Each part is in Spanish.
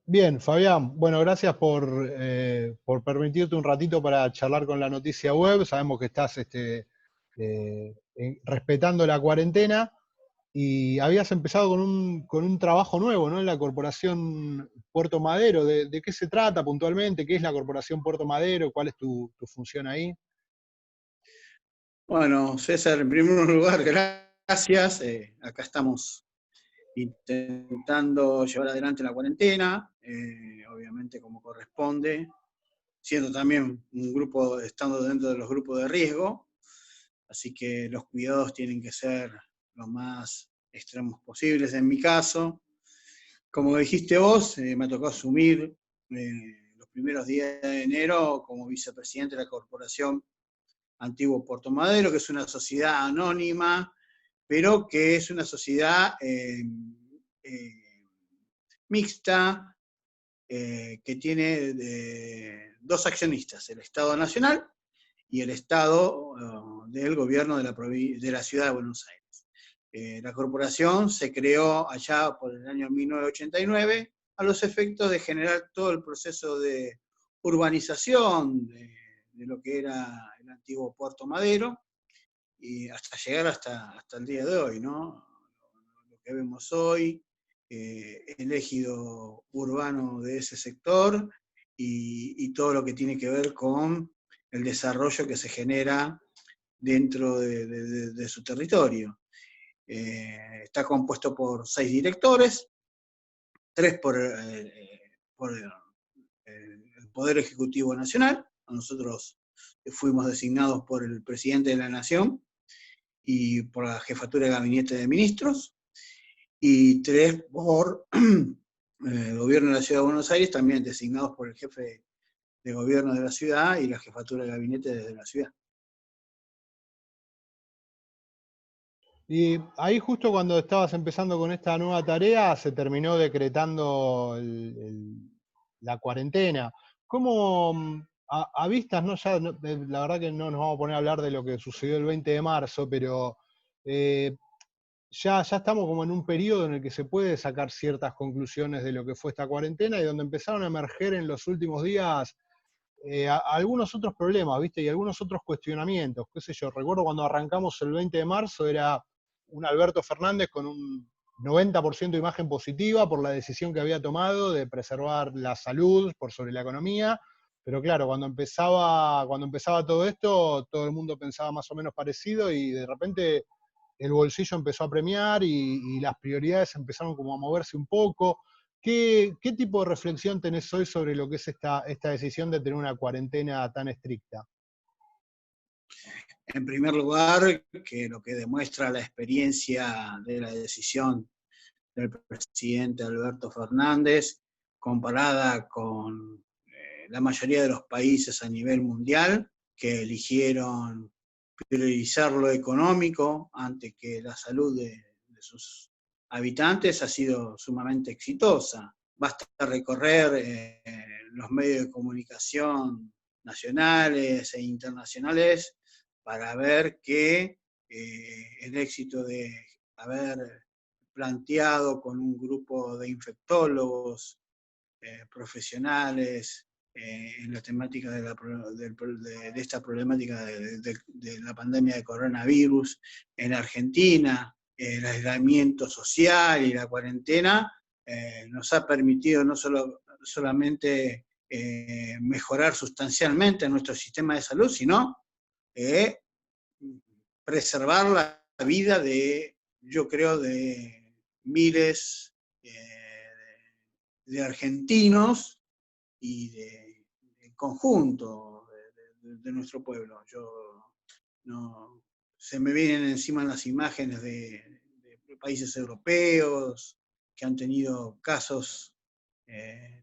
Bien, Fabián, bueno, gracias por permitirte un ratito para charlar con la noticia web. Sabemos que estás respetando la cuarentena y habías empezado con un trabajo nuevo, ¿no? En la Corporación Puerto Madero. ¿De qué se trata puntualmente? ¿Qué es la Corporación Puerto Madero? ¿Cuál es tu función ahí? Bueno, César, en primer lugar, gracias. Acá estamos intentando llevar adelante la cuarentena, obviamente como corresponde, siendo también un grupo, estando dentro de los grupos de riesgo, así que los cuidados tienen que ser lo más extremos posibles en mi caso. Como dijiste vos, me tocó asumir los primeros días de enero como vicepresidente de la Corporación Antiguo Puerto Madero, que es una sociedad anónima, pero que es una sociedad mixta, que tiene dos accionistas, el Estado Nacional y el Estado del gobierno de la ciudad de Buenos Aires. La corporación se creó allá por el año 1989 a los efectos de generar todo el proceso de urbanización de lo que era el antiguo Puerto Madero, y hasta llegar hasta el día de hoy, ¿no? Lo que vemos hoy, el ejido urbano de ese sector y todo lo que tiene que ver con el desarrollo que se genera dentro de su territorio. Está compuesto por 6 directores, 3 por el Poder Ejecutivo Nacional. Nosotros fuimos designados por el presidente de la Nación y por la Jefatura de Gabinete de Ministros, y 3 por el Gobierno de la Ciudad de Buenos Aires, también designados por el Jefe de Gobierno de la ciudad y la Jefatura de Gabinete desde la ciudad. Y ahí justo cuando estabas empezando con esta nueva tarea, se terminó decretando la cuarentena. ¿Cómo, a vistas, no, ya, la verdad que no nos vamos a poner a hablar de lo que sucedió el 20 de marzo, pero ya estamos como en un periodo en el que se puede sacar ciertas conclusiones de lo que fue esta cuarentena y donde empezaron a emerger en los últimos días algunos otros problemas, ¿viste? Y algunos otros cuestionamientos, qué sé yo. Recuerdo cuando arrancamos el 20 de marzo, era un Alberto Fernández con un 90% de imagen positiva por la decisión que había tomado de preservar la salud por sobre la economía, pero claro, cuando empezaba todo esto, todo el mundo pensaba más o menos parecido y de repente el bolsillo empezó a premiar y las prioridades empezaron como a moverse un poco. ¿Qué tipo de reflexión tenés hoy sobre lo que es esta decisión de tener una cuarentena tan estricta? En primer lugar, que lo que demuestra la experiencia de la decisión del presidente Alberto Fernández, comparada con la mayoría de los países a nivel mundial, que eligieron priorizar lo económico antes que la salud de sus habitantes, ha sido sumamente exitosa. Basta recorrer los medios de comunicación nacionales e internacionales para ver que el éxito de haber planteado con un grupo de infectólogos profesionales en la temática de esta problemática de la pandemia de coronavirus en Argentina, el aislamiento social y la cuarentena, nos ha permitido no solamente mejorar sustancialmente nuestro sistema de salud, sino preservar la vida yo creo, de miles de argentinos y de conjunto de nuestro pueblo. Se me vienen encima las imágenes de países europeos que han tenido casos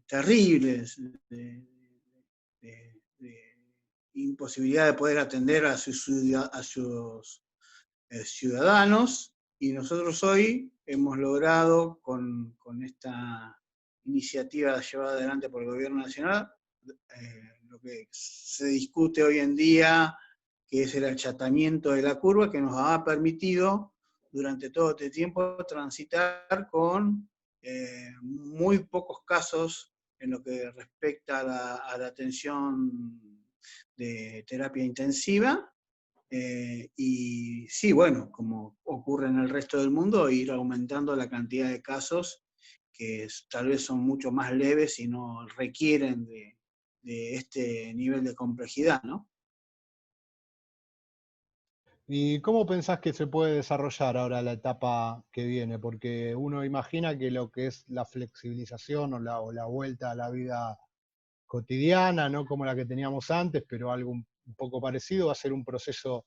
terribles de imposibilidad de poder atender a sus ciudadanos, y nosotros hoy hemos logrado con esta iniciativa llevada adelante por el Gobierno Nacional lo que se discute hoy en día, que es el achatamiento de la curva, que nos ha permitido durante todo este tiempo transitar con muy pocos casos en lo que respecta a la atención de terapia intensiva. Y sí, bueno, como ocurre en el resto del mundo, ir aumentando la cantidad de casos que tal vez son mucho más leves y no requieren de este nivel de complejidad, ¿no? ¿Y cómo pensás que se puede desarrollar ahora la etapa que viene? Porque uno imagina que lo que es la flexibilización o la vuelta a la vida cotidiana, no como la que teníamos antes, pero algo un poco parecido, va a ser un proceso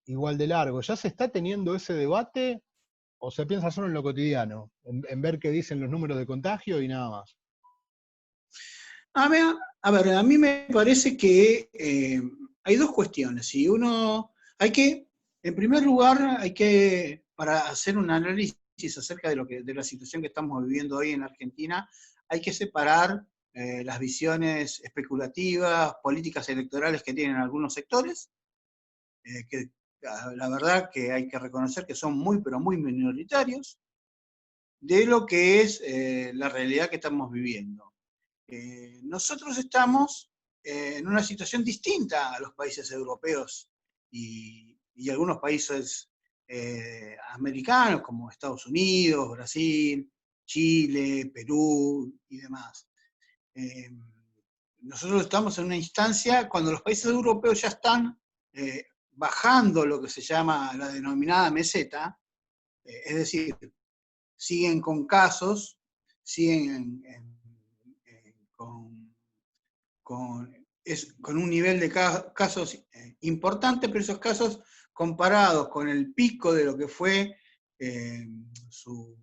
igual de largo. ¿Ya se está teniendo ese debate o se piensa solo en lo cotidiano, en ver qué dicen los números de contagio y nada más? A ver, a mí me parece que hay dos cuestiones. Si en primer lugar, para hacer un análisis acerca de la situación que estamos viviendo hoy en Argentina, hay que separar las visiones especulativas, políticas electorales que tienen algunos sectores, que la verdad que hay que reconocer que son muy, pero muy minoritarios, de lo que es la realidad que estamos viviendo. Nosotros estamos en una situación distinta a los países europeos y algunos países americanos como Estados Unidos, Brasil, Chile, Perú y demás. Eh, Nosotros estamos en una instancia cuando los países europeos ya están bajando lo que se llama la denominada meseta, es decir, siguen con casos, siguen con un nivel de casos importante, pero esos casos comparados con el pico de lo que fue su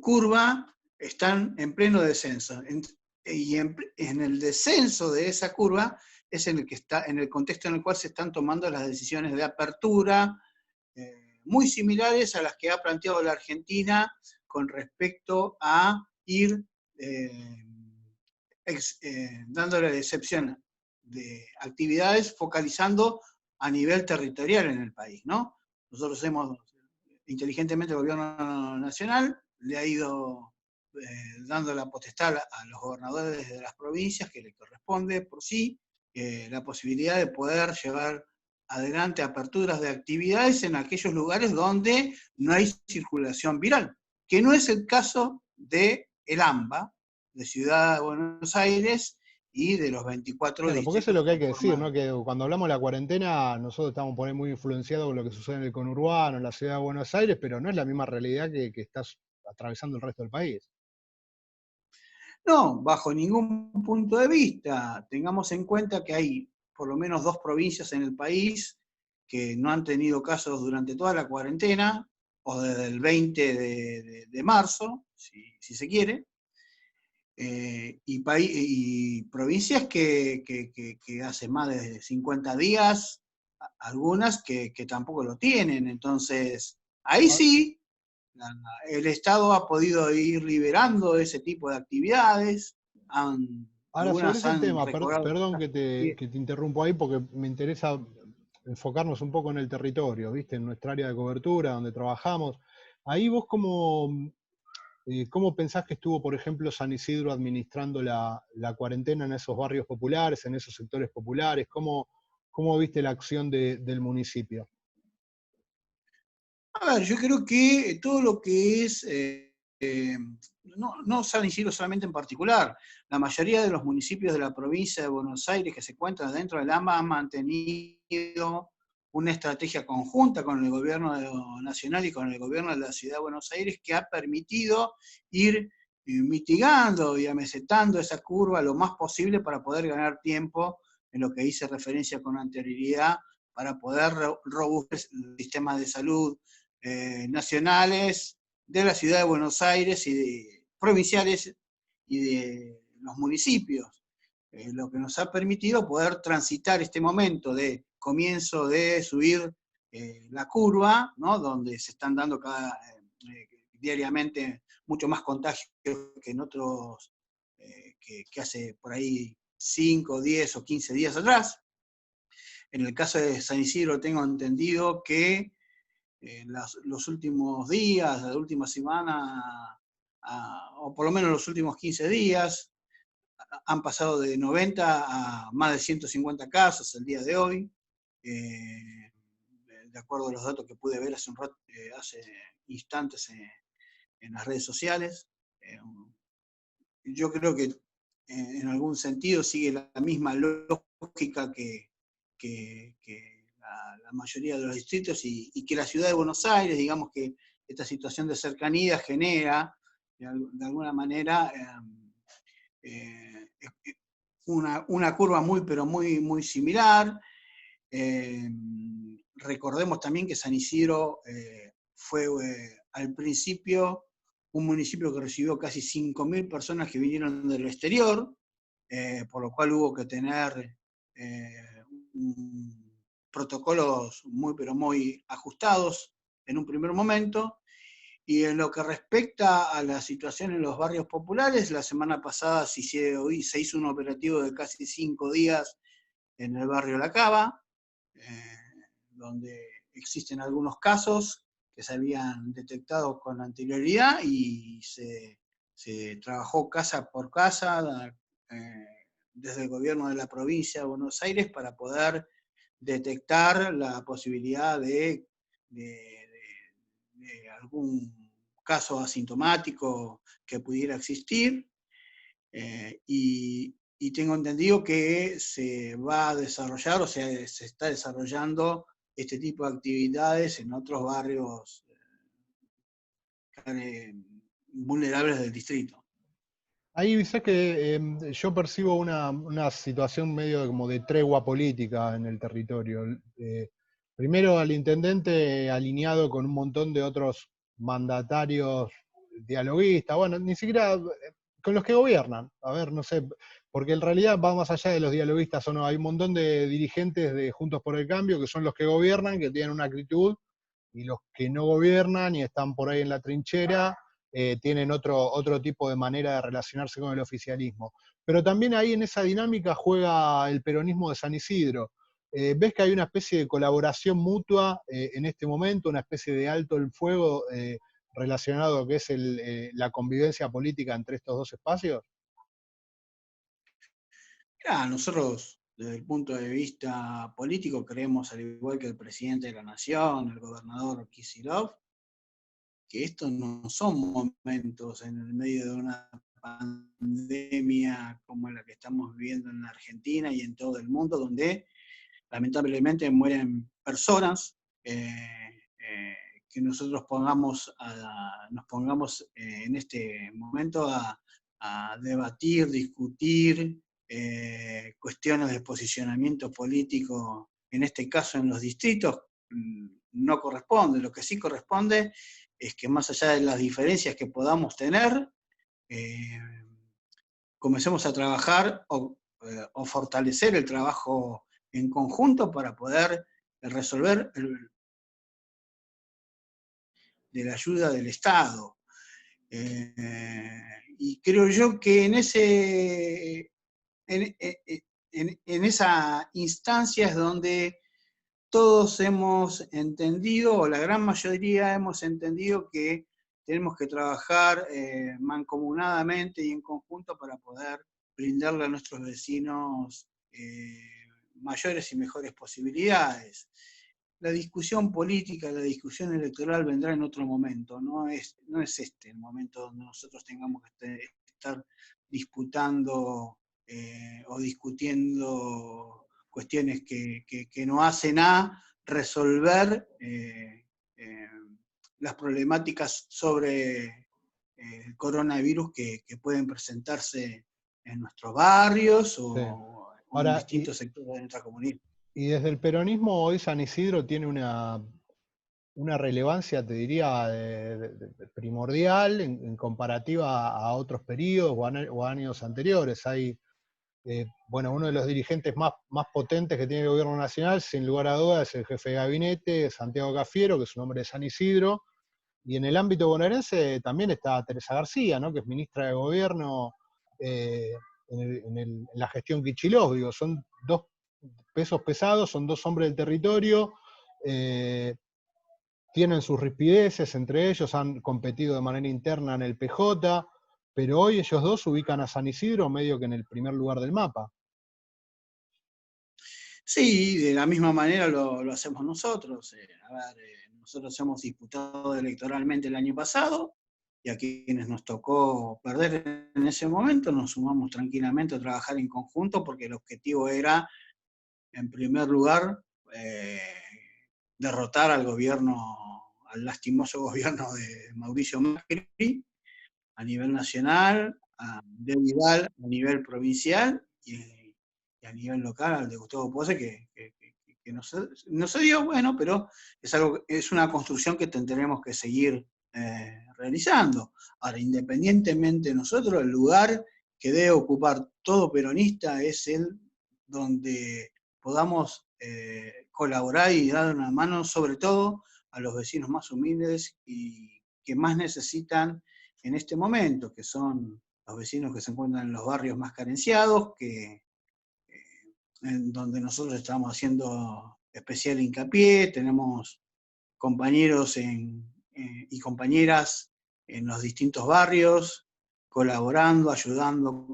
curva, están en pleno descenso. Y en el descenso de esa curva es en el contexto en el cual se están tomando las decisiones de apertura, muy similares a las que ha planteado la Argentina con respecto a ir dándole la excepción de actividades focalizando a nivel territorial en el país, ¿no? Nosotros inteligentemente, el gobierno nacional le ha ido dando la potestad a los gobernadores de las provincias, que le corresponde por sí, la posibilidad de poder llevar adelante aperturas de actividades en aquellos lugares donde no hay circulación viral, que no es el caso de el AMBA, de Ciudad de Buenos Aires y de los 24 Claro, porque eso es distritos lo que que hay que decir, ¿no? conforman. Que cuando hablamos de la cuarentena, nosotros estamos por ahí muy influenciados con lo que sucede en el conurbano, en la ciudad de Buenos Aires, pero no es la misma realidad que estás atravesando el resto del país. No, bajo ningún punto de vista. Tengamos en cuenta que hay por lo menos 2 provincias en el país que no han tenido casos durante toda la cuarentena, o desde el 20 de marzo, si se quiere, y provincias que hace más de 50 días, algunas que tampoco lo tienen. Entonces, ahí A- sí, el Estado ha podido ir liberando ese tipo de actividades, Ahora, sobre algunas ese han tema, recobrado. perdón que te interrumpo ahí porque me interesa enfocarnos un poco en el territorio, ¿viste? En nuestra área de cobertura, donde trabajamos. Ahí vos cómo pensás que estuvo, por ejemplo, San Isidro administrando la cuarentena en esos barrios populares, en esos sectores populares? ¿Cómo viste la acción del municipio? A ver, yo creo que todo lo que es, no San Isidro solamente en particular, la mayoría de los municipios de la provincia de Buenos Aires que se encuentran dentro del AMBA han mantenido una estrategia conjunta con el gobierno nacional y con el gobierno de la ciudad de Buenos Aires que ha permitido ir mitigando y amesetando esa curva lo más posible para poder ganar tiempo en lo que hice referencia con anterioridad, para poder robustecer el sistema de salud nacionales de la ciudad de Buenos Aires y de provinciales y de los municipios, lo que nos ha permitido poder transitar este momento de comienzo de subir la curva, ¿no? Donde se están dando diariamente mucho más contagios que en otros, que hace por ahí 5, 10 o 15 días atrás. En el caso de San Isidro tengo entendido que los últimos días, la última semana, o por lo menos los últimos 15 días. Han pasado de 90 a más de 150 casos el día de hoy, de acuerdo a los datos que pude ver hace instantes en las redes sociales. Yo creo que en algún sentido sigue la misma lógica que la mayoría de los distritos y que la ciudad de Buenos Aires, digamos que esta situación de cercanía genera, de alguna manera, una curva pero muy similar. Recordemos también que San Isidro fue al principio un municipio que recibió casi 5.000 personas que vinieron del exterior, por lo cual hubo que tener protocolos pero muy ajustados en un primer momento. Y en lo que respecta a la situación en los barrios populares, la semana pasada se hizo un operativo de casi 5 días en el barrio La Cava, donde existen algunos casos que se habían detectado con anterioridad y se trabajó casa por casa desde el gobierno de la provincia de Buenos Aires para poder detectar la posibilidad de algún caso asintomático que pudiera existir, y tengo entendido que se va a desarrollar, o sea, se está desarrollando este tipo de actividades en otros barrios vulnerables del distrito. Ahí sé que yo percibo una situación medio como de tregua política en el territorio. Primero al intendente alineado con un montón de otros mandatarios dialoguistas, bueno, ni siquiera con los que gobiernan, a ver, no sé, porque en realidad va más allá de los dialoguistas o no, hay un montón de dirigentes de Juntos por el Cambio que son los que gobiernan, que tienen una actitud, y los que no gobiernan y están por ahí en la trinchera, tienen otro tipo de manera de relacionarse con el oficialismo. Pero también ahí en esa dinámica juega el peronismo de San Isidro. ¿Ves que hay una especie de colaboración mutua en este momento, una especie de alto el fuego relacionado a lo que es la convivencia política entre estos dos espacios? Nosotros, desde el punto de vista político, creemos, al igual que el presidente de la Nación, el gobernador Kicillof, que estos no son momentos en el medio de una pandemia como la que estamos viviendo en la Argentina y en todo el mundo, donde lamentablemente mueren personas, que nosotros nos pongamos en este momento a debatir, discutir cuestiones de posicionamiento político, en este caso en los distritos, no corresponde. Lo que sí corresponde es que más allá de las diferencias que podamos tener, comencemos a trabajar o fortalecer el trabajo en conjunto para poder resolver de la ayuda del Estado. Y creo yo que en esa instancia es donde todos hemos entendido, o la gran mayoría hemos entendido, que tenemos que trabajar mancomunadamente y en conjunto para poder brindarle a nuestros vecinos mayores y mejores posibilidades. La discusión política, la discusión electoral vendrá en otro momento, no es este el momento donde nosotros tengamos que estar disputando o discutiendo cuestiones que no hacen a resolver las problemáticas sobre el coronavirus que pueden presentarse en nuestros barrios Sí. o en Ahora, distintos sectores de nuestra comunidad. y desde el peronismo hoy San Isidro tiene una relevancia, te diría, primordial en comparativa a otros periodos o años anteriores. Hay, bueno, uno de los dirigentes más potentes que tiene el gobierno nacional, sin lugar a dudas, es el jefe de gabinete, Santiago Cafiero, que es un hombre de San Isidro, y en el ámbito bonaerense también está Teresa García, ¿no?, que es ministra de Gobierno en la gestión Kicillof. Digo, son dos pesos pesados, son dos hombres del territorio. tienen sus rispideces entre ellos, han competido de manera interna en el PJ, pero hoy ellos dos ubican a San Isidro medio que en el primer lugar del mapa. Sí, de la misma manera lo hacemos nosotros. Nosotros hemos disputado electoralmente el año pasado, y a quienes nos tocó perder en ese momento nos sumamos tranquilamente a trabajar en conjunto, porque el objetivo era, en primer lugar, derrotar al lastimoso gobierno de Mauricio Macri a nivel nacional, de Vidal a nivel provincial, y a nivel local al de Gustavo Pose, que no se dio, bueno, pero es una construcción que tendremos que seguir realizando. Ahora, independientemente de nosotros, el lugar que debe ocupar todo peronista es el donde podamos colaborar y dar una mano, sobre todo a los vecinos más humildes y que más necesitan en este momento, que son los vecinos que se encuentran en los barrios más carenciados, en donde nosotros estamos haciendo especial hincapié. Tenemos compañeros y compañeras en los distintos barrios, colaborando, ayudando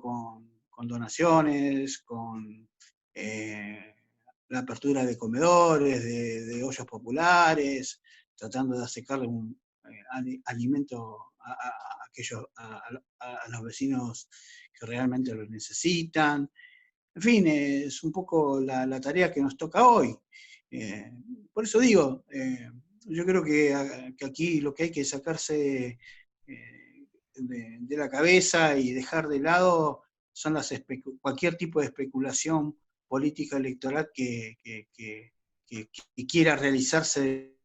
con donaciones, con la apertura de comedores, de ollas populares, tratando de acercarle un alimento a los vecinos que realmente lo necesitan. En fin, es un poco la tarea que nos toca hoy. Por eso digo, yo creo que aquí lo que hay que sacarse de la cabeza y dejar de lado son cualquier tipo de especulación política electoral que quiera realizarse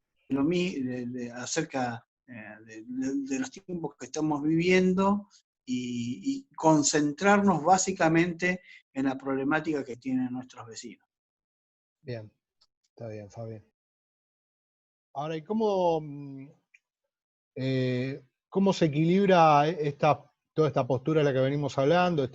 acerca de los tiempos que estamos viviendo, y concentrarnos básicamente en la problemática que tienen nuestros vecinos. Bien, está bien, Fabián. Ahora, ¿y cómo se equilibra toda esta postura de la que venimos hablando,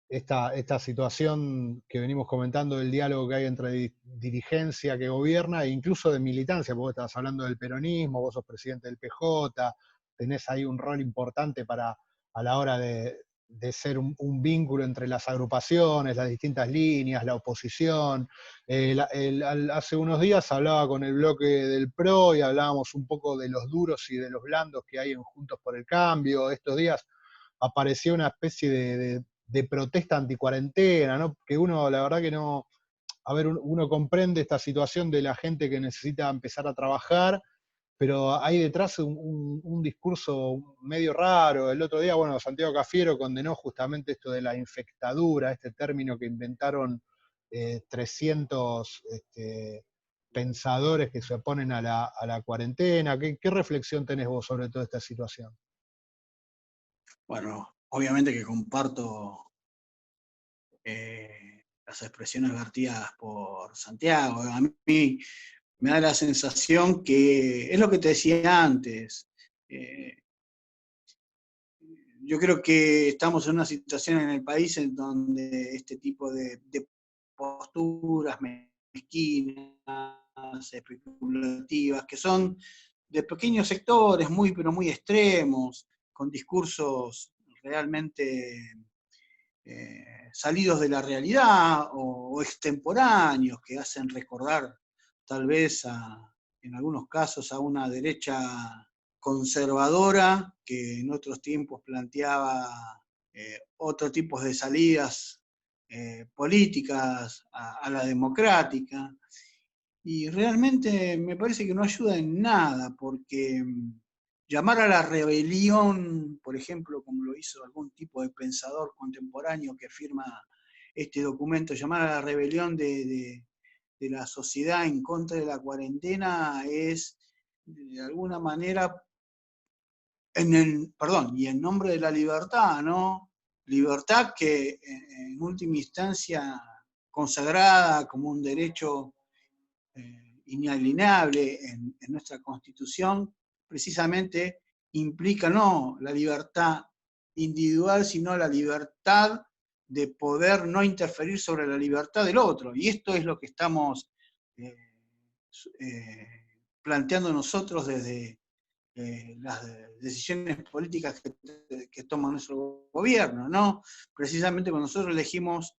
esta situación que venimos comentando del diálogo que hay entre dirigencia que gobierna e incluso de militancia? Porque vos estabas hablando del peronismo, vos sos presidente del PJ, tenés ahí un rol importante a la hora de ser un vínculo entre las agrupaciones, las distintas líneas, la oposición. Hace unos días hablaba con el bloque del PRO y hablábamos un poco de los duros y de los blandos que hay en Juntos por el Cambio. Estos días apareció una especie de protesta anticuarentena, ¿no? Que uno, la verdad que no, a ver, uno comprende esta situación de la gente que necesita empezar a trabajar, pero hay detrás un discurso medio raro. El otro día, bueno, Santiago Cafiero condenó justamente esto de la infectadura, este término que inventaron 300 pensadores que se oponen a la cuarentena. ¿Qué reflexión tenés vos sobre toda esta situación? Bueno, obviamente que comparto las expresiones vertidas por Santiago. A mí me da la sensación que es lo que te decía antes. Yo creo que estamos en una situación en el país en donde este tipo de posturas mezquinas, especulativas, que son de pequeños sectores pero muy extremos, con discursos realmente salidos de la realidad o extemporáneos, que hacen recordar tal vez en algunos casos a una derecha conservadora que en otros tiempos planteaba otro tipo de salidas políticas a la democrática. Y realmente me parece que no ayuda en nada, porque llamar a la rebelión, por ejemplo, como lo hizo algún tipo de pensador contemporáneo que firma este documento, llamar a la rebelión de la sociedad en contra de la cuarentena es, de alguna manera, y en nombre de la libertad, ¿no? Libertad que en última instancia consagrada como un derecho inalienable en nuestra Constitución, precisamente implica no la libertad individual, sino la libertad de poder no interferir sobre la libertad del otro. Y esto es lo que estamos planteando nosotros desde las decisiones políticas que toma nuestro gobierno, ¿no? Precisamente cuando nosotros elegimos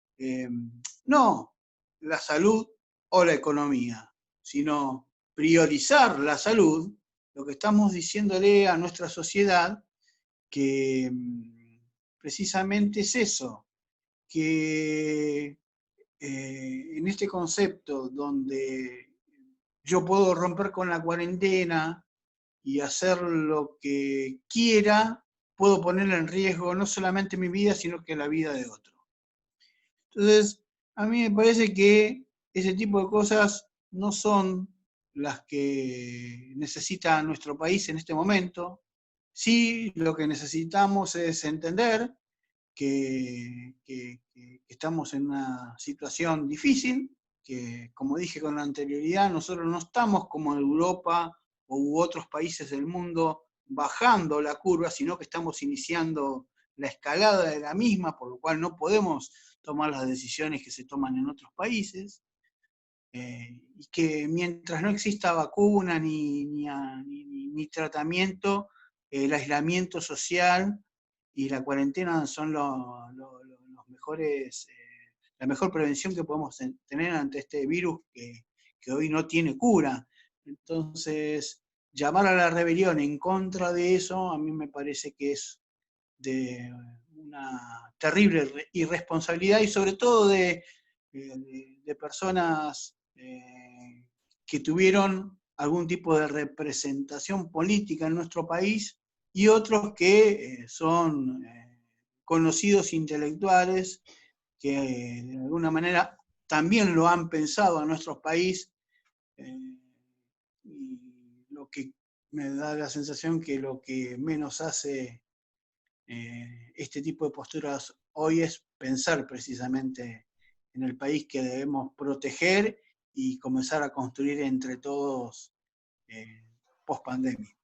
no la salud o la economía, sino priorizar la salud, lo que estamos diciéndole a nuestra sociedad que precisamente es eso, que en este concepto donde yo puedo romper con la cuarentena y hacer lo que quiera, puedo poner en riesgo no solamente mi vida, sino que la vida de otro. Entonces, a mí me parece que ese tipo de cosas no son las que necesita nuestro país en este momento. Sí, lo que necesitamos es entender que estamos en una situación difícil, que como dije con anterioridad, nosotros no estamos como Europa u otros países del mundo bajando la curva, sino que estamos iniciando la escalada de la misma, por lo cual no podemos tomar las decisiones que se toman en otros países, y que mientras no exista vacuna ni tratamiento, el aislamiento social y la cuarentena son los mejores, la mejor prevención que podemos tener ante este virus que hoy no tiene cura. Entonces, llamar a la rebelión en contra de eso, a mí me parece que es de una terrible irresponsabilidad y sobre todo de personas que tuvieron algún tipo de representación política en nuestro país y otros que son conocidos intelectuales que de alguna manera también lo han pensado en nuestro país, y lo que me da la sensación que lo que menos hace este tipo de posturas hoy es pensar precisamente en el país que debemos proteger y comenzar a construir entre todos post pandemia.